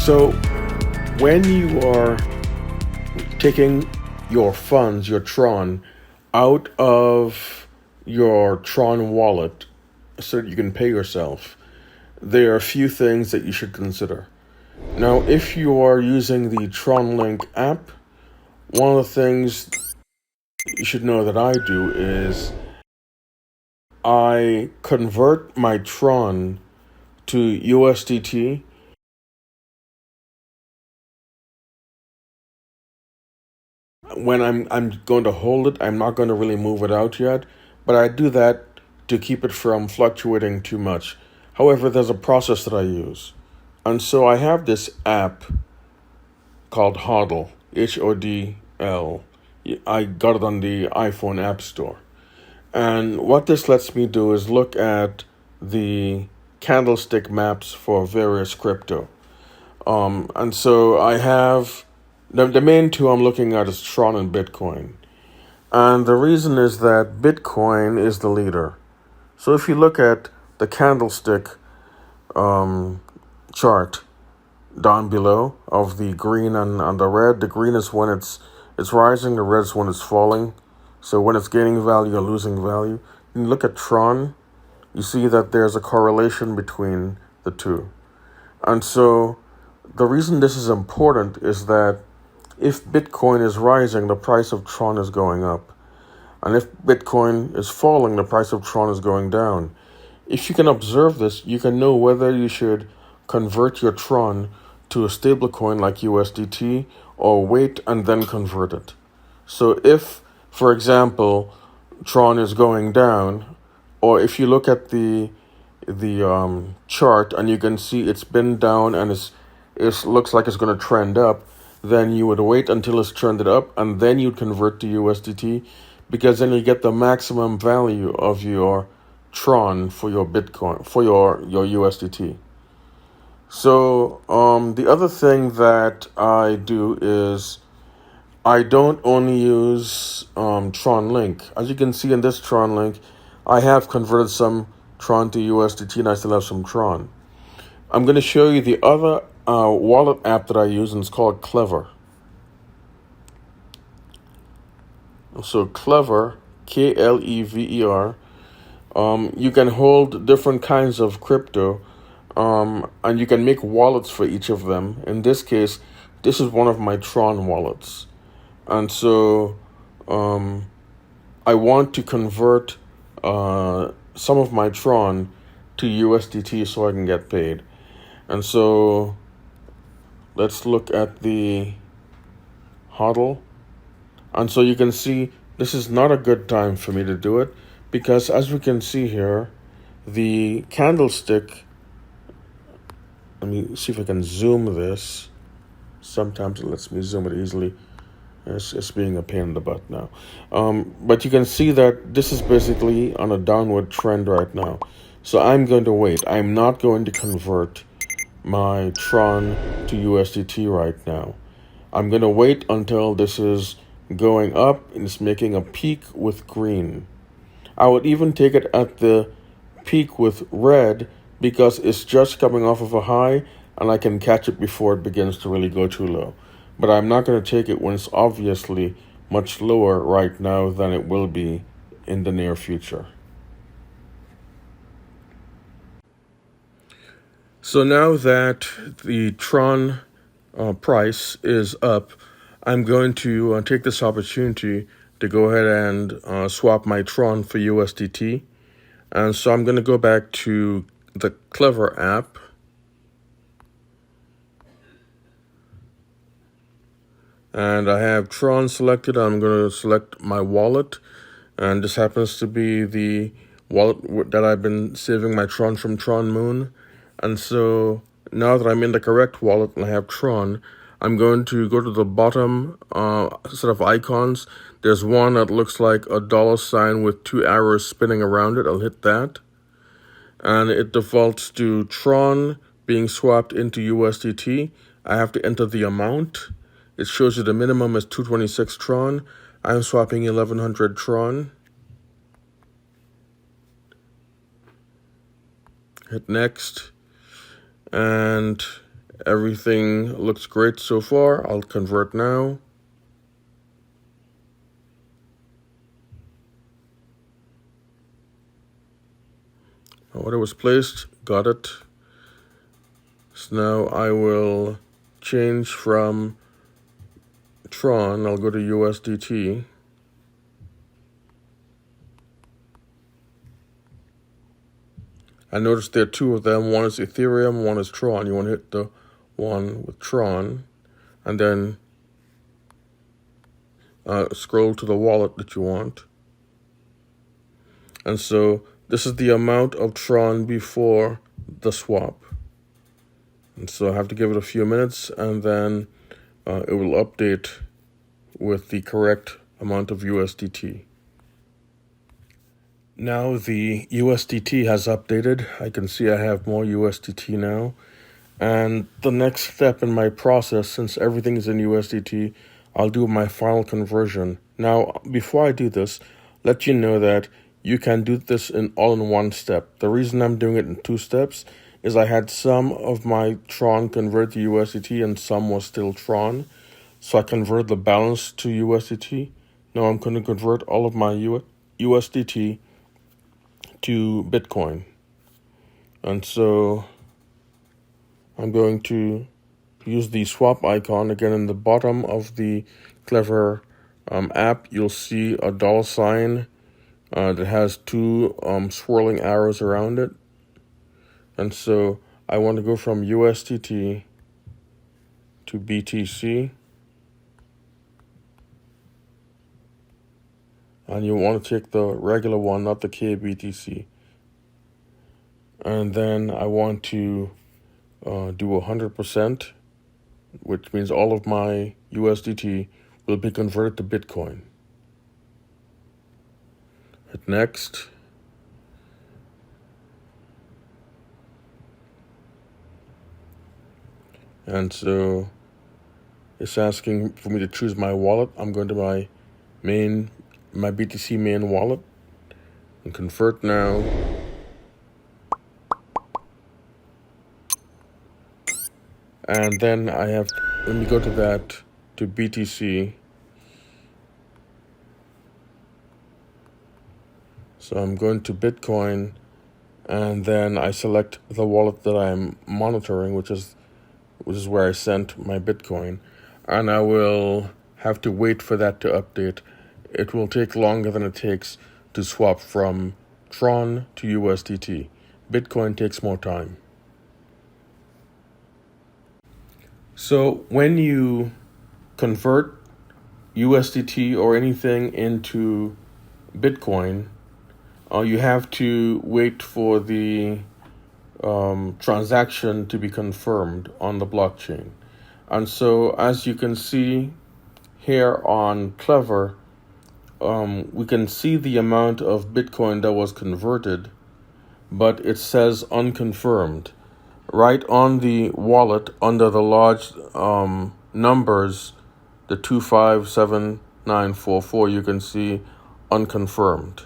So when you are taking your funds, your Tron, out of your Tron wallet so that you can pay yourself, there are a few things that you should consider. Now, if you are using the Tron Link app, one of the things you should know that I do is I convert my Tron to USDT. When I'm going to hold it, I'm not going to really move it out yet, but I do that to keep it from fluctuating too much. However, there's a process that I use. And so I have this app called HODL, HODL. I got it on the iPhone App Store. And what this lets me do is look at the candlestick maps for various crypto. And so I have the main two I'm looking at is Tron and Bitcoin. And the reason is that Bitcoin is the leader. So if you look at the candlestick chart down below of the green and the red, the green is when it's rising, the red is when it's falling. So when it's gaining value or losing value. You look at Tron, you see that there's a correlation between the two. And so the reason this is important is that if Bitcoin is rising, the price of Tron is going up. And if Bitcoin is falling, the price of Tron is going down. If you can observe this, you can know whether you should convert your Tron to a stablecoin like USDT or wait and then convert it. So if, for example, Tron is going down, or if you look at the chart and you can see it's been down and it looks like it's going to trend up, then you would wait until it's trended up and then you'd convert to USDT, because then you get the maximum value of your Tron for your Bitcoin, for your USDT. So the other thing that I do is I don't only use Tron Link. As you can see in this Tron Link, I have converted some Tron to USDT and I still have some Tron. I'm going to show you the other wallet app that I use, and it's called Clever. So Clever, Klever, you can hold different kinds of crypto, and you can make wallets for each of them. In this case, this is one of my Tron wallets. And so I want to convert some of my Tron to USDT so I can get paid. And so let's look at the HODL. And so you can see this is not a good time for me to do it, because as we can see here, the candlestick, let me see if I can zoom this. Sometimes it lets me zoom it easily. It's being a pain in the butt now. But you can see that this is basically on a downward trend right now. So I'm going to wait. I'm not going to convert my Tron to USDT right now. I'm going to wait until this is going up and it's making a peak with green. I would even take it at the peak with red because it's just coming off of a high and I can catch it before it begins to really go too low. But I'm not going to take it when it's obviously much lower right now than it will be in the near future. So now that the Tron price is up, I'm going to take this opportunity to go ahead and swap my Tron for USDT. And so I'm going to go back to the Clever app. And I have Tron selected. I'm going to select my wallet. And this happens to be the wallet that I've been saving my Tron from Tron Moon. And so now that I'm in the correct wallet and I have Tron, I'm going to go to the bottom set of icons. There's one that looks like a $ with two arrows spinning around it. I'll hit that. And it defaults to Tron being swapped into USDT. I have to enter the amount. It shows you the minimum is 226 Tron. I'm swapping 1100 Tron. Hit next. And Everything looks great so far. I'll convert now. Order was placed. Got it. So now I will change from Tron. I'll go to USDT. I noticed there are two of them. One is Ethereum, one is Tron. You want to hit the one with Tron, and then scroll to the wallet that you want. And so this is the amount of Tron before the swap. And so I have to give it a few minutes, and then it will update with the correct amount of USDT. Now the USDT has updated. I can see I have more USDT now. And the next step in my process, since everything is in USDT, I'll do my final conversion. Now, before I do this, let you know that you can do this all in one step. The reason I'm doing it in two steps is I had some of my Tron convert to USDT and some was still Tron. So I converted the balance to USDT. Now I'm going to convert all of my USDT to Bitcoin. And so I'm going to use the swap icon. Again, in the bottom of the Clever app, you'll see a $sign that has two swirling arrows around it. And so I want to go from USDT to BTC. And you want to take the regular one, not the KBTC. And then I want to do 100%, which means all of my USDT will be converted to Bitcoin. Hit next. And so it's asking for me to choose my wallet. I'm going to my BTC main wallet and convert now. And then let me go to BTC. So I'm going to Bitcoin, and then I select the wallet that I'm monitoring, which is where I sent my Bitcoin. And I will have to wait for that to update. It will take longer than it takes to swap from Tron to USDT. Bitcoin takes more time. So when you convert USDT or anything into Bitcoin, you have to wait for the transaction to be confirmed on the blockchain. And so as you can see here on Clever, we can see the amount of Bitcoin that was converted, but it says unconfirmed. Right on the wallet, under the large numbers, the 257944, you can see unconfirmed.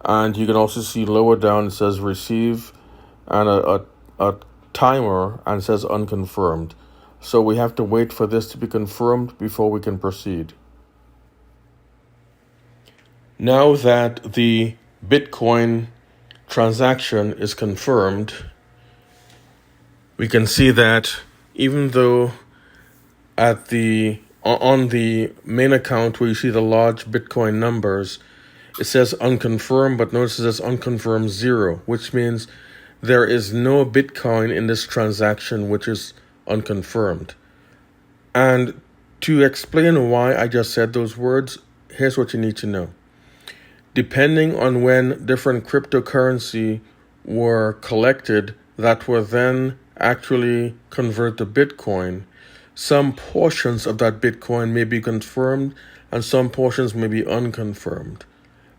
And you can also see lower down it says receive and a timer and it says unconfirmed. So we have to wait for this to be confirmed before we can proceed. Now that the Bitcoin transaction is confirmed, we can see that even though on the main account where you see the large Bitcoin numbers, it says unconfirmed, but notice it says unconfirmed 0, which means there is no Bitcoin in this transaction which is unconfirmed. And to explain why I just said those words, here's what you need to know. Depending on when different cryptocurrency were collected that were then actually converted to Bitcoin, some portions of that Bitcoin may be confirmed and some portions may be unconfirmed.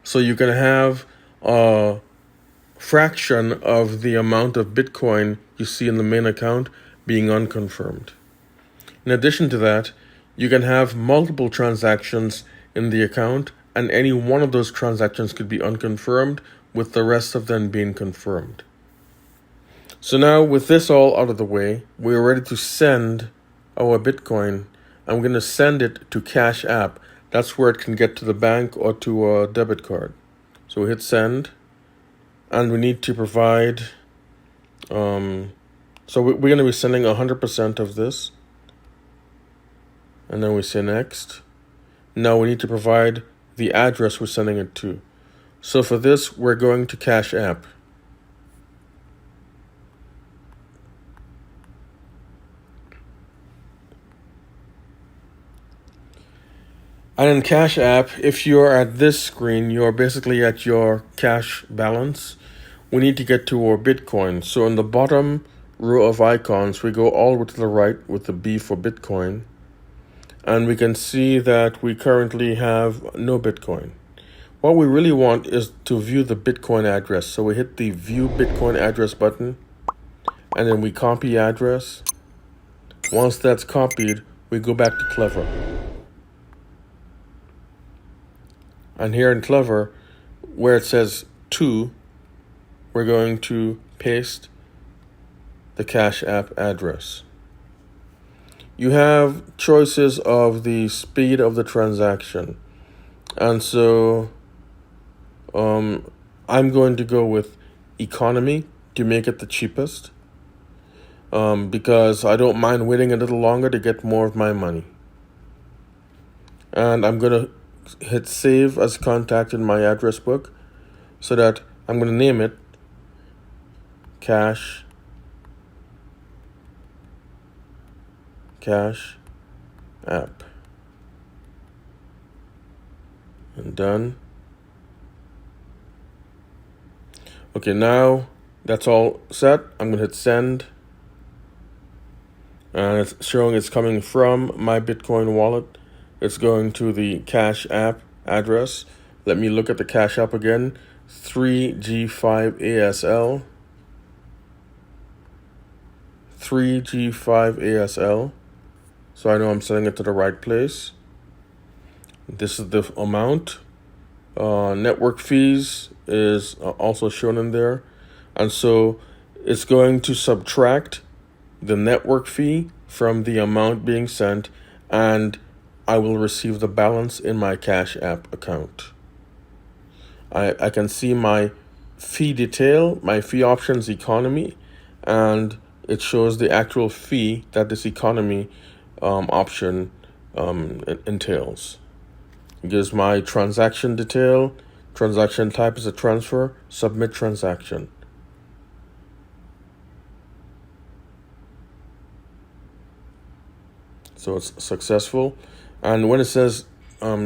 So you can have a fraction of the amount of Bitcoin you see in the main account being unconfirmed. In addition to that, you can have multiple transactions in the account, and any one of those transactions could be unconfirmed, with the rest of them being confirmed. So now with this all out of the way, we're ready to send our Bitcoin. I'm going to send it to Cash App. That's where it can get to the bank or to a debit card. So we hit send, and we need to provide, so we're going to be sending 100% of this. And then we say next. Now we need to provide the address we're sending it to. So for this, we're going to Cash App. And in Cash App, if you're at this screen, you're basically at your cash balance. We need to get to our Bitcoin. So in the bottom row of icons, we go all the way to the right with the B for Bitcoin. And we can see that we currently have no Bitcoin. What we really want is to view the Bitcoin address. So we hit the View Bitcoin Address button, and then we copy address. Once that's copied, we go back to Clever. And here in Clever, where it says to, we're going to paste the Cash App address. You have choices of the speed of the transaction. And so I'm going to go with economy to make it the cheapest, because I don't mind waiting a little longer to get more of my money. And I'm going to hit save as contact in my address book, so that I'm going to name it Cash App. And done. Okay, now that's all set. I'm going to hit send. And it's showing it's coming from my Bitcoin wallet. It's going to the Cash App address. Let me look at the Cash App again. 3G5ASL. 3G5ASL. So I know I'm sending it to the right place. This is the amount. Network fees is also shown in there. And so it's going to subtract the network fee from the amount being sent, and I will receive the balance in my Cash App account. I can see my fee detail, my fee options economy, and it shows the actual fee that this economy option entails. It gives my transaction detail. Transaction type is a transfer. Submit transaction. So it's successful. And when it says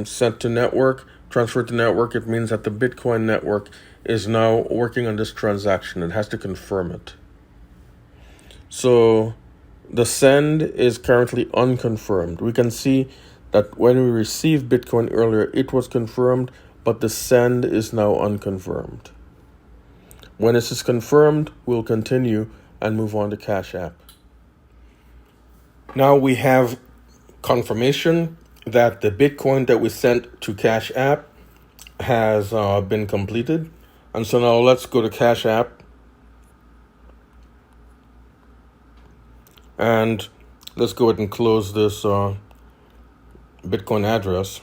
sent to network, transfer to network, it means that the Bitcoin network is now working on this transaction. It has to confirm it. So the send is currently unconfirmed. We can see that when we received Bitcoin earlier, it was confirmed, but the send is now unconfirmed. When this is confirmed, we'll continue and move on to Cash App. Now we have confirmation that the Bitcoin that we sent to Cash App has been completed. And so now let's go to Cash App. And let's go ahead and close this Bitcoin address.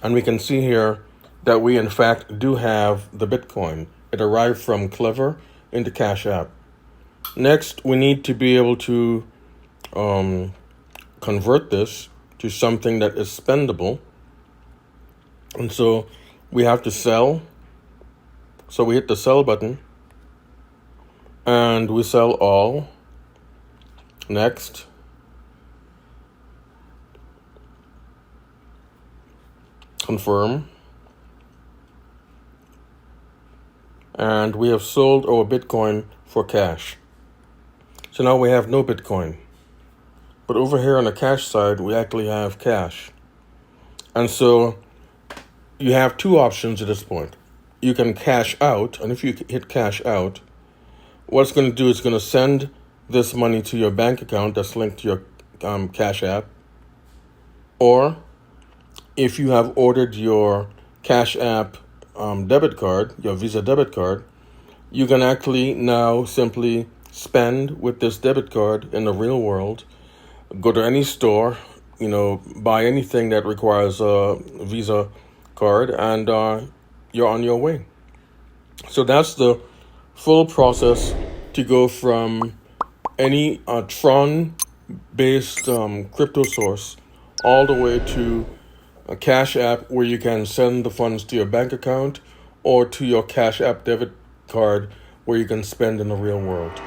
And we can see here that we in fact do have the Bitcoin. It arrived from Clever into Cash App. Next, we need to be able to convert this to something that is spendable. And so we have to sell. So we hit the sell button and we sell all. Next. Confirm. And we have sold our Bitcoin for cash. So now we have no Bitcoin. But over here on the cash side, we actually have cash. And so you have two options at this point. You can cash out, and if you hit cash out, what it's going to do is going to send this money to your bank account that's linked to your Cash App. Or if you have ordered your Cash App debit card, your Visa debit card, you can actually now simply spend with this debit card in the real world. Go to any store, buy anything that requires a Visa card, and you're on your way. So that's the full process to go from any Tron based crypto source all the way to a Cash App where you can send the funds to your bank account or to your Cash App debit card where you can spend in the real world.